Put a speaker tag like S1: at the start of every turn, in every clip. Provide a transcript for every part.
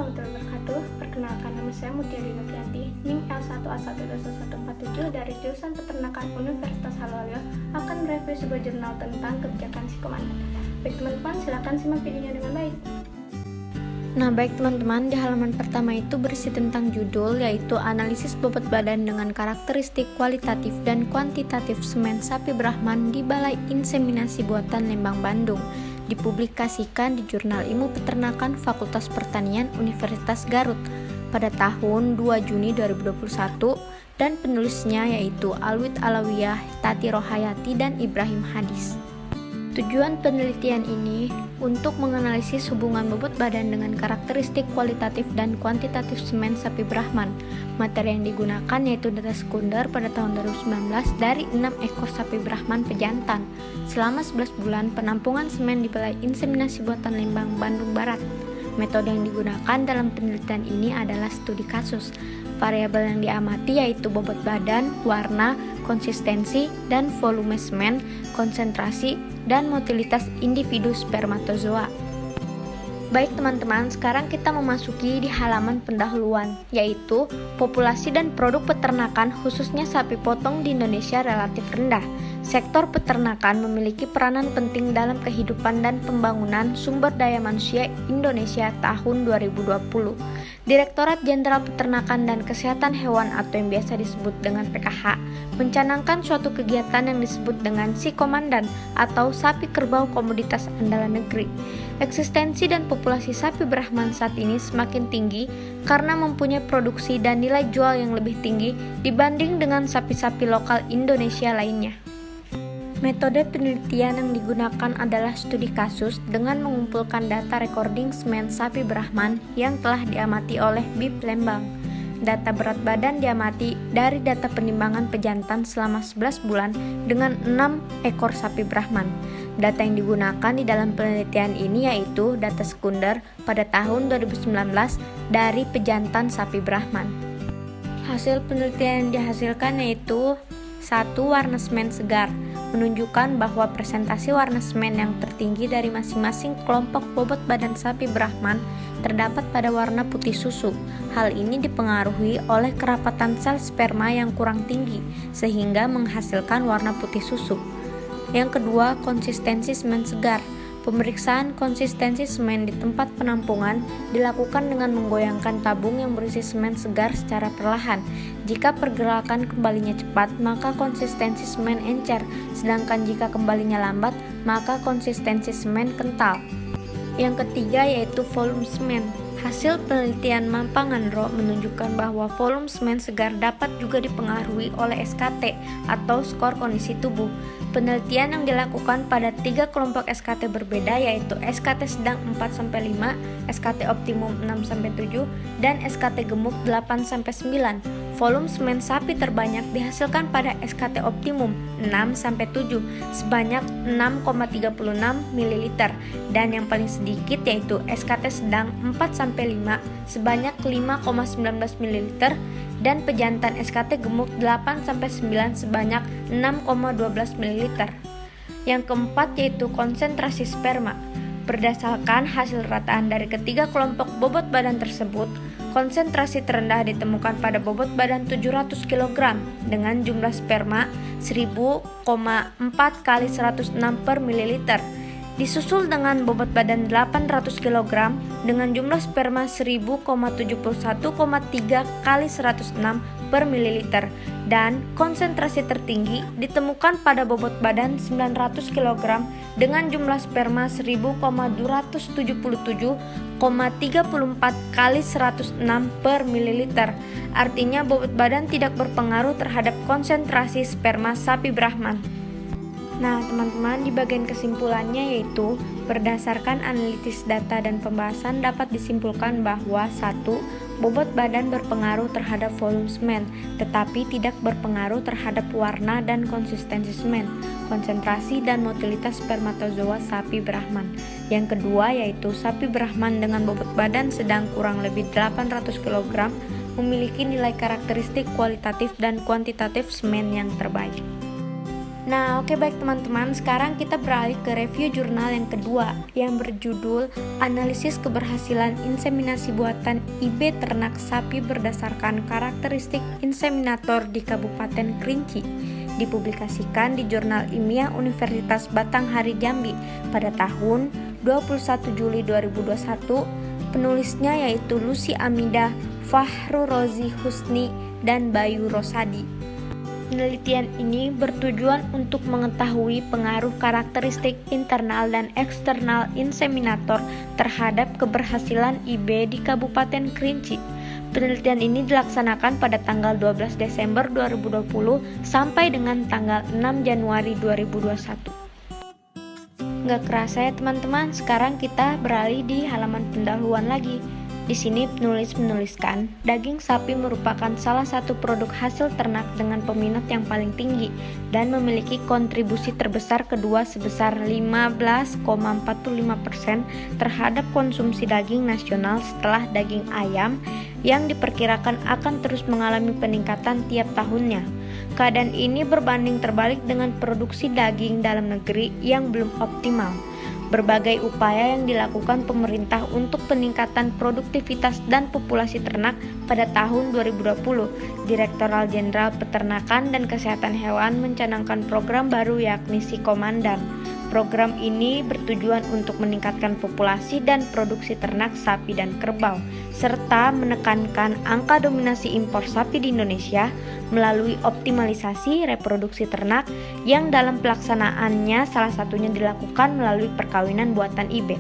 S1: warahmatullahi wabarakatuh. Perkenalkan, nama saya Mutiara Novianti, NIM L1A12147 dari jurusan Peternakan Universitas Halwayo akan mereview sebuah jurnal tentang kebijakan si komandan. Baik teman-teman, silakan simak videonya dengan baik. Nah baik teman-teman, di halaman pertama itu berisi tentang judul, yaitu analisis bobot badan dengan karakteristik kualitatif dan kuantitatif semen sapi Brahman di Balai Inseminasi Buatan Lembang, Bandung, dipublikasikan di Jurnal Ilmu Peternakan Fakultas Pertanian Universitas Garut pada tahun 2 Juni 2021 dan penulisnya yaitu Alwit Alawiyah, Tati Rohayati, dan Ibrahim Hadis. Tujuan penelitian ini untuk menganalisis hubungan bobot badan dengan karakteristik kualitatif dan kuantitatif semen sapi Brahman. Materi yang digunakan yaitu data sekunder pada tahun 2019 dari 6 ekor sapi Brahman pejantan selama 11 bulan penampungan semen di Balai Inseminasi Buatan Lembang, Bandung Barat. Metode yang digunakan dalam penelitian ini adalah studi kasus. Variabel yang diamati yaitu bobot badan, warna, konsistensi, dan volume semen, konsentrasi, dan motilitas individu spermatozoa. Baik teman-teman, sekarang kita memasuki di halaman pendahuluan, yaitu populasi dan produk peternakan khususnya sapi potong di Indonesia relatif rendah. Sektor peternakan memiliki peranan penting dalam kehidupan dan pembangunan sumber daya manusia Indonesia tahun 2020. Direktorat Jenderal Peternakan dan Kesehatan Hewan atau yang biasa disebut dengan PKH mencanangkan suatu kegiatan yang disebut dengan si komandan atau sapi kerbau komoditas andalan negeri. Eksistensi dan populasi sapi Brahman saat ini semakin tinggi karena mempunyai produksi dan nilai jual yang lebih tinggi dibanding dengan sapi-sapi lokal Indonesia lainnya. Metode penelitian yang digunakan adalah studi kasus dengan mengumpulkan data recording semen sapi Brahman yang telah diamati oleh BIP Lembang. Data berat badan diamati dari data penimbangan pejantan selama 11 bulan dengan 6 ekor sapi Brahman. Data yang digunakan di dalam penelitian ini yaitu data sekunder pada tahun 2019 dari pejantan sapi Brahman. Hasil penelitian yang dihasilkan yaitu 1. Warna semen segar menunjukkan bahwa presentasi warna semen yang tertinggi dari masing-masing kelompok bobot badan sapi Brahman terdapat pada warna putih susu. Hal ini dipengaruhi oleh kerapatan sel sperma yang kurang tinggi sehingga menghasilkan warna putih susu. Yang kedua, konsistensi semen segar. Pemeriksaan konsistensi semen di tempat penampungan dilakukan dengan menggoyangkan tabung yang berisi semen segar secara perlahan. Jika pergerakan kembalinya cepat, maka konsistensi semen encer, sedangkan jika kembalinya lambat, maka konsistensi semen kental. Yang ketiga yaitu volume semen. Hasil penelitian Mampanganro menunjukkan bahwa volume semen segar dapat juga dipengaruhi oleh SKT atau skor kondisi tubuh. Penelitian yang dilakukan pada 3 kelompok SKT berbeda yaitu SKT sedang 4-5, SKT optimum 6-7, dan SKT gemuk 8-9. Volume semen sapi terbanyak dihasilkan pada SKT optimum 6-7 sebanyak 6,36 ml dan yang paling sedikit yaitu SKT sedang 4-5 sebanyak 5,19 ml dan pejantan SKT gemuk 8-9 sebanyak 6,12 ml. Yang keempat yaitu konsentrasi sperma. Berdasarkan hasil rataan dari ketiga kelompok bobot badan tersebut, konsentrasi terendah ditemukan pada bobot badan 700 kg dengan jumlah sperma 1000,4 kali 106 per mililiter. Disusul dengan bobot badan 800 kg dengan jumlah sperma 1000,71,3 kali 106 per mililiter dan konsentrasi tertinggi ditemukan pada bobot badan 900 kg dengan jumlah sperma 1000,277,34 kali 106 per mililiter. Artinya bobot badan tidak berpengaruh terhadap konsentrasi sperma sapi Brahman. Nah teman-teman, di bagian kesimpulannya yaitu berdasarkan analisis data dan pembahasan dapat disimpulkan bahwa 1. Bobot badan berpengaruh terhadap volume semen, tetapi tidak berpengaruh terhadap warna dan konsistensi semen, konsentrasi dan motilitas spermatozoa sapi Brahman. Yang kedua yaitu sapi Brahman dengan bobot badan sedang kurang lebih 800 kg memiliki nilai karakteristik kualitatif dan kuantitatif semen yang terbaik. Nah, oke baik teman-teman, sekarang kita beralih ke review jurnal yang kedua yang berjudul Analisis Keberhasilan Inseminasi Buatan IB Ternak Sapi Berdasarkan Karakteristik Inseminator di Kabupaten Kerinci. Dipublikasikan di Jurnal Ilmiah Universitas Batanghari Jambi pada tahun 21 Juli 2021. Penulisnya yaitu Lucy Amida, Fahru Rozi Husni, dan Bayu Rosadi. Penelitian ini bertujuan untuk mengetahui pengaruh karakteristik internal dan eksternal inseminator terhadap keberhasilan IB di Kabupaten Kerinci. Penelitian ini dilaksanakan pada tanggal 12 Desember 2020 sampai dengan tanggal 6 Januari 2021. Nggak kerasa ya teman-teman, sekarang kita beralih di halaman pendahuluan lagi. Di sini penulis menuliskan, daging sapi merupakan salah satu produk hasil ternak dengan peminat yang paling tinggi dan memiliki kontribusi terbesar kedua sebesar 15,45% terhadap konsumsi daging nasional setelah daging ayam yang diperkirakan akan terus mengalami peningkatan tiap tahunnya. Keadaan ini berbanding terbalik dengan produksi daging dalam negeri yang belum optimal. Berbagai upaya yang dilakukan pemerintah untuk peningkatan produktivitas dan populasi ternak pada tahun 2020, Direktorat Jenderal Peternakan dan Kesehatan Hewan mencanangkan program baru yakni Sikomandan. Program ini bertujuan untuk meningkatkan populasi dan produksi ternak sapi dan kerbau, serta menekankan angka dominasi impor sapi di Indonesia melalui optimalisasi reproduksi ternak yang dalam pelaksanaannya salah satunya dilakukan melalui perkawinan buatan IB.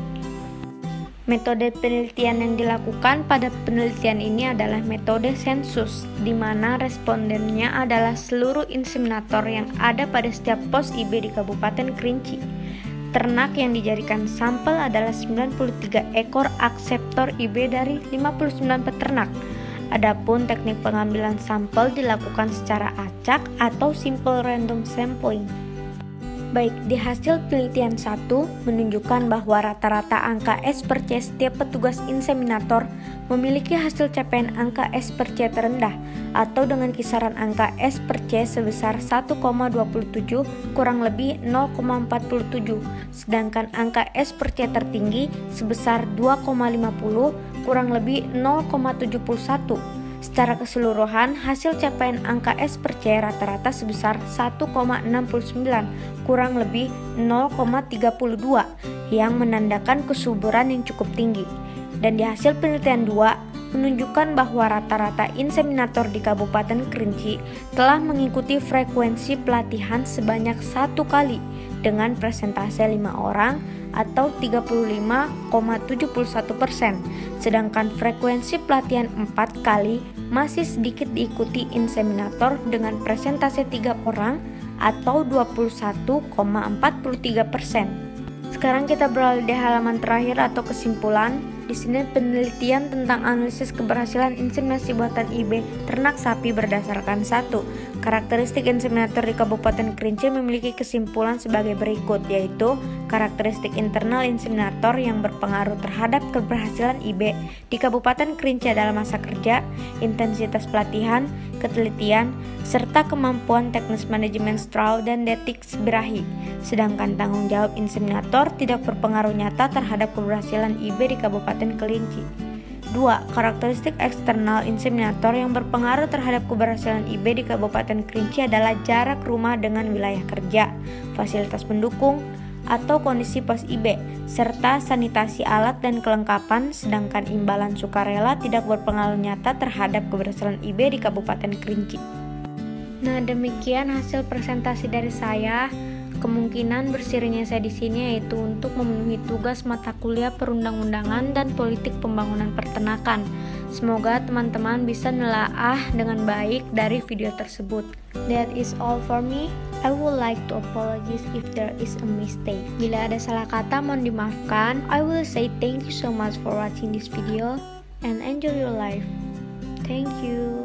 S1: Metode penelitian yang dilakukan pada penelitian ini adalah metode sensus, di mana respondennya adalah seluruh inseminator yang ada pada setiap pos IB di Kabupaten Kerinci. Ternak yang dijadikan sampel adalah 93 ekor akseptor IB dari 59 peternak. Adapun teknik pengambilan sampel dilakukan secara acak atau simple random sampling. Baik, di hasil penelitian 1 menunjukkan bahwa rata-rata angka S per C setiap petugas inseminator memiliki hasil capaian angka S per C terendah atau dengan kisaran angka S per C sebesar 1,27 kurang lebih 0,47, sedangkan angka S per C tertinggi sebesar 2,50 kurang lebih 0,71. Secara keseluruhan, hasil capaian angka S per C rata-rata sebesar 1,69 kurang lebih 0,32 yang menandakan kesuburan yang cukup tinggi. Dan di hasil penelitian 2 menunjukkan bahwa rata-rata inseminator di Kabupaten Kerinci telah mengikuti frekuensi pelatihan sebanyak 1 kali dengan presentase 5 orang atau 35,71%, sedangkan frekuensi pelatihan 4 kali masih sedikit diikuti inseminator dengan presentase 3 orang atau 21,43%. Sekarang kita beralih di halaman terakhir atau kesimpulan. Di sini penelitian tentang analisis keberhasilan inseminasi buatan IB ternak sapi berdasarkan 1. Karakteristik inseminator di Kabupaten Kerinci memiliki kesimpulan sebagai berikut, yaitu karakteristik internal inseminator yang berpengaruh terhadap keberhasilan IB di Kabupaten Kerinci adalah masa kerja, intensitas pelatihan, ketelitian, serta kemampuan teknis manajemen straw dan detik birahi. Sedangkan tanggung jawab inseminator tidak berpengaruh nyata terhadap keberhasilan IB di Kabupaten Kerinci. 2. Karakteristik eksternal inseminator yang berpengaruh terhadap keberhasilan IB di Kabupaten Kerinci adalah jarak rumah dengan wilayah kerja, fasilitas pendukung, atau kondisi pos IB, serta sanitasi alat dan kelengkapan, sedangkan imbalan sukarela tidak berpengaruh nyata terhadap keberhasilan IB di Kabupaten Kerinci. Nah, demikian hasil presentasi dari saya. Kemungkinan bersirinya saya di sini yaitu untuk memenuhi tugas mata kuliah perundang-undangan dan politik pembangunan peternakan. Semoga teman-teman bisa nelaah dengan baik dari video tersebut. That is all for me. I would like to apologize if there is a mistake. Bila ada salah kata mohon dimaafkan. I will say thank you so much for watching this video and enjoy your life. Thank you.